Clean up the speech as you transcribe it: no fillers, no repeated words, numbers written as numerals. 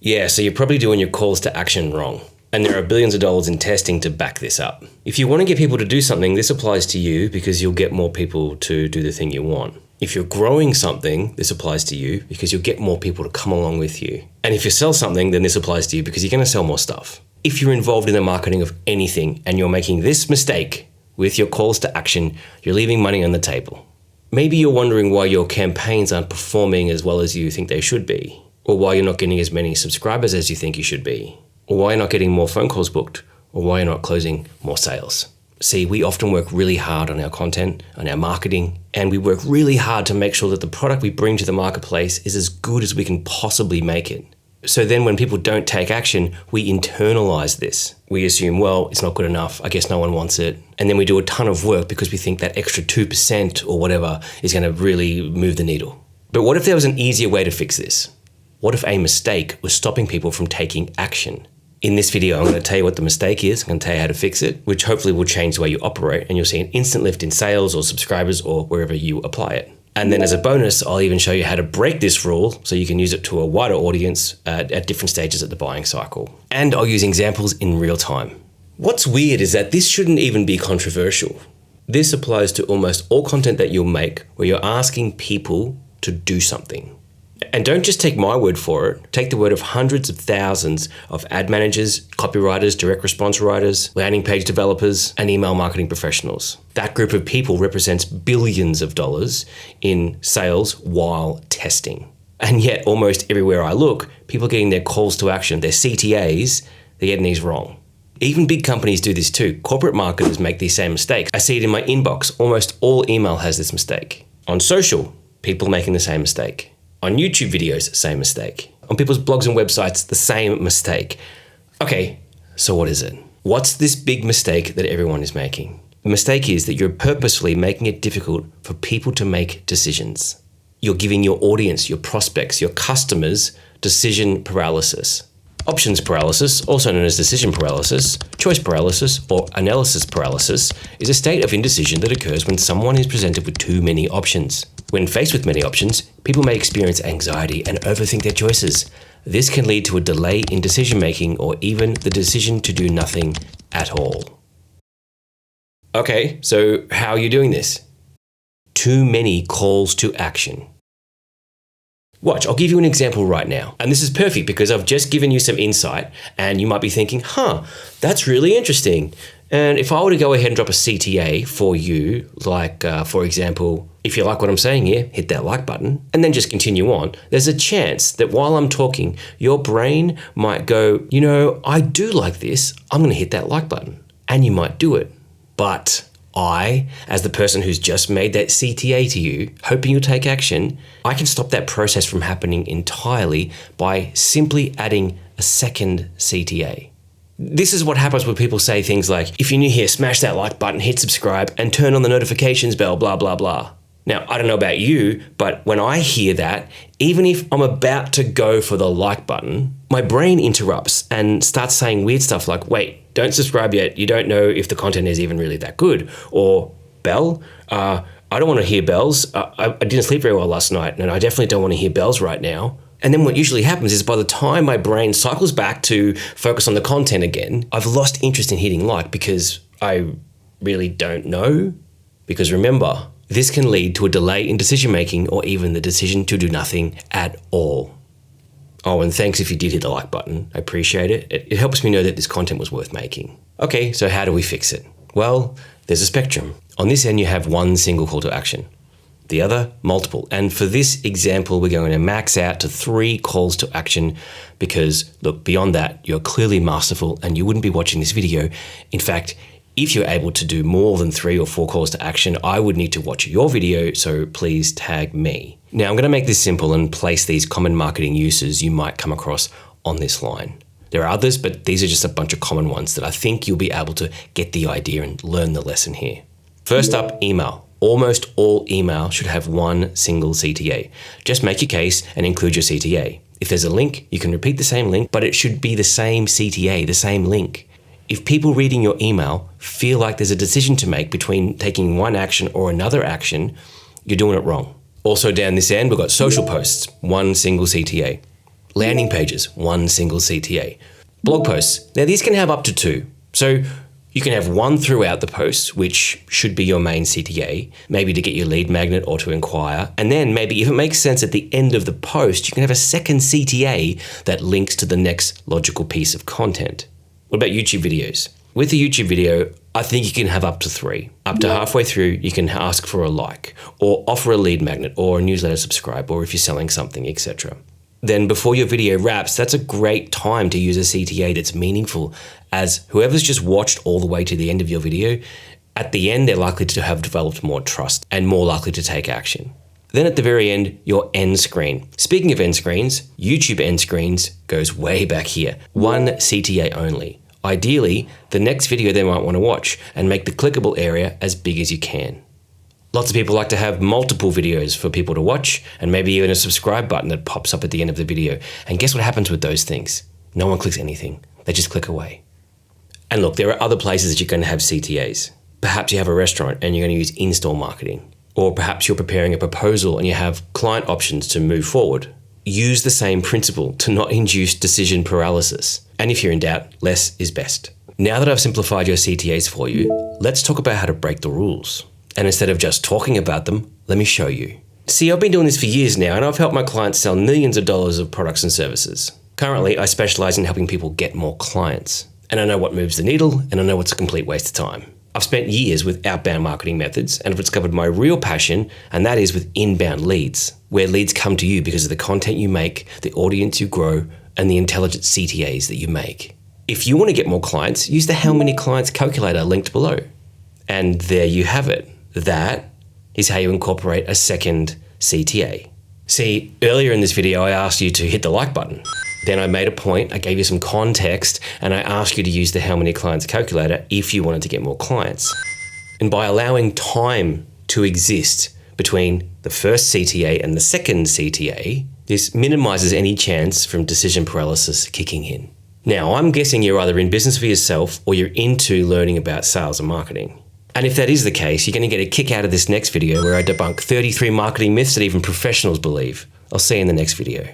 Yeah, so you're probably doing your calls to action wrong. And there are billions of dollars in testing to back this up. If you want to get people to do something, this applies to you because you'll get more people to do the thing you want. If you're growing something, this applies to you because you'll get more people to come along with you. And if you sell something, then this applies to you because you're going to sell more stuff. If you're involved in the marketing of anything and you're making this mistake with your calls to action, you're leaving money on the table. Maybe you're wondering why your campaigns aren't performing as well as you think they should be, or why you're not getting as many subscribers as you think you should be, or why you're not getting more phone calls booked, or why you're not closing more sales. See, we often work really hard on our content, on our marketing, and we work really hard to make sure that the product we bring to the marketplace is as good as we can possibly make it. So then when people don't take action, we internalize this. We assume, well, it's not good enough, I guess no one wants it. And then we do a ton of work because we think that extra 2% or whatever is going to really move the needle. But what if there was an easier way to fix this? What if a mistake was stopping people from taking action? In this video, I'm going to tell you what the mistake is. I'm going to tell you how to fix it, which hopefully will change the way you operate, and you'll see an instant lift in sales or subscribers or wherever you apply it. And then as a bonus, I'll even show you how to break this rule so you can use it to a wider audience at different stages of the buying cycle. And I'll use examples in real time. What's weird is that this shouldn't even be controversial. This applies to almost all content that you'll make where you're asking people to do something. And don't just take my word for it. Take the word of hundreds of thousands of ad managers, copywriters, direct response writers, landing page developers, and email marketing professionals. That group of people represents billions of dollars in sales while testing. And yet, almost everywhere I look, people are getting their calls to action, their CTAs, they're getting these wrong. Even big companies do this too. Corporate marketers make these same mistakes. I see it in my inbox. Almost all email has this mistake. On social, people making the same mistake. On YouTube videos, same mistake. On people's blogs and websites, the same mistake. Okay, so what is it? What's this big mistake that everyone is making? The mistake is that you're purposefully making it difficult for people to make decisions. You're giving your audience, your prospects, your customers, decision paralysis. Options paralysis, also known as decision paralysis, choice paralysis, or analysis paralysis, is a state of indecision that occurs when someone is presented with too many options. When faced with many options, people may experience anxiety and overthink their choices. This can lead to a delay in decision-making or even the decision to do nothing at all. Okay, so how are you doing this? Too many calls to action. Watch, I'll give you an example right now. And this is perfect because I've just given you some insight and you might be thinking, that's really interesting. And if I were to go ahead and drop a CTA for you, like, for example, if you like what I'm saying here, hit that like button and then just continue on. There's a chance that while I'm talking, your brain might go, I do like this. I'm going to hit that like button. And you might do it. But I, as the person who's just made that CTA to you, hoping you'll take action, I can stop that process from happening entirely by simply adding a second CTA. This is what happens when people say things like, if you're new here, smash that like button, hit subscribe, and turn on the notifications bell, blah, blah, blah. Now, I don't know about you, but when I hear that, even if I'm about to go for the like button, my brain interrupts and starts saying weird stuff like, wait, don't subscribe yet. You don't know if the content is even really that good. Or, bell, I don't want to hear bells. I didn't sleep very well last night, and I definitely don't want to hear bells right now. And then what usually happens is by the time my brain cycles back to focus on the content again, I've lost interest in hitting like because I really don't know. Because remember, this can lead to a delay in decision-making or even the decision to do nothing at all. Oh, and thanks if you did hit the like button. I appreciate it. It helps me know that this content was worth making. Okay, so how do we fix it? Well, there's a spectrum. On this end, you have one single call to action. The other, multiple. And for this example, we're going to max out to 3 calls to action because, look, beyond that, you're clearly masterful and you wouldn't be watching this video. In fact, if you're able to do more than 3 or 4 calls to action, I would need to watch your video, so please tag me. Now, I'm going to make this simple and place these common marketing uses you might come across on this line. There are others, but these are just a bunch of common ones that I think you'll be able to get the idea and learn the lesson here. First up, email. Almost all email should have one single CTA. Just make your case and include your CTA. If there's a link, you can repeat the same link, but it should be the same CTA, the same link. If people reading your email feel like there's a decision to make between taking one action or another action, you're doing it wrong. Also down this end, we've got social posts, one single CTA. Landing pages, 1 single CTA. Blog posts, now these can have up to 2. So you can have 1 throughout the post, which should be your main CTA, maybe to get your lead magnet or to inquire. And then maybe if it makes sense at the end of the post, you can have a second CTA that links to the next logical piece of content. What about YouTube videos? With a YouTube video, I think you can have up to 3. Up to halfway through, you can ask for a like, or offer a lead magnet, or a newsletter subscribe, or if you're selling something, etc. Then before your video wraps, that's a great time to use a CTA that's meaningful, as whoever's just watched all the way to the end of your video, at the end, they're likely to have developed more trust and more likely to take action. Then at the very end, your end screen. Speaking of end screens, YouTube end screens goes way back here. 1 CTA only. Ideally, the next video they might want to watch, and make the clickable area as big as you can. Lots of people like to have multiple videos for people to watch, and maybe even a subscribe button that pops up at the end of the video. And guess what happens with those things? No one clicks anything. They just click away. And look, there are other places that you're going to have CTAs. Perhaps you have a restaurant and you're going to use in-store marketing. Or perhaps you're preparing a proposal and you have client options to move forward. Use the same principle to not induce decision paralysis. And if you're in doubt, less is best. Now that I've simplified your CTAs for you, let's talk about how to break the rules. And instead of just talking about them, let me show you. See, I've been doing this for years now, and I've helped my clients sell millions of dollars of products and services. Currently, I specialize in helping people get more clients. And I know what moves the needle, and I know what's a complete waste of time. I've spent years with outbound marketing methods and have discovered my real passion, and that is with inbound leads, where leads come to you because of the content you make, the audience you grow, and the intelligent CTAs that you make. If you want to get more clients, use the How Many Clients calculator linked below. And there you have it. That is how you incorporate a second CTA. See, earlier in this video, I asked you to hit the like button. Then I made a point, I gave you some context, and I asked you to use the How Many Clients calculator if you wanted to get more clients. And by allowing time to exist between the first CTA and the second CTA, this minimizes any chance from decision paralysis kicking in. Now, I'm guessing you're either in business for yourself or you're into learning about sales and marketing. And if that is the case, you're going to get a kick out of this next video where I debunk 33 marketing myths that even professionals believe. I'll see you in the next video.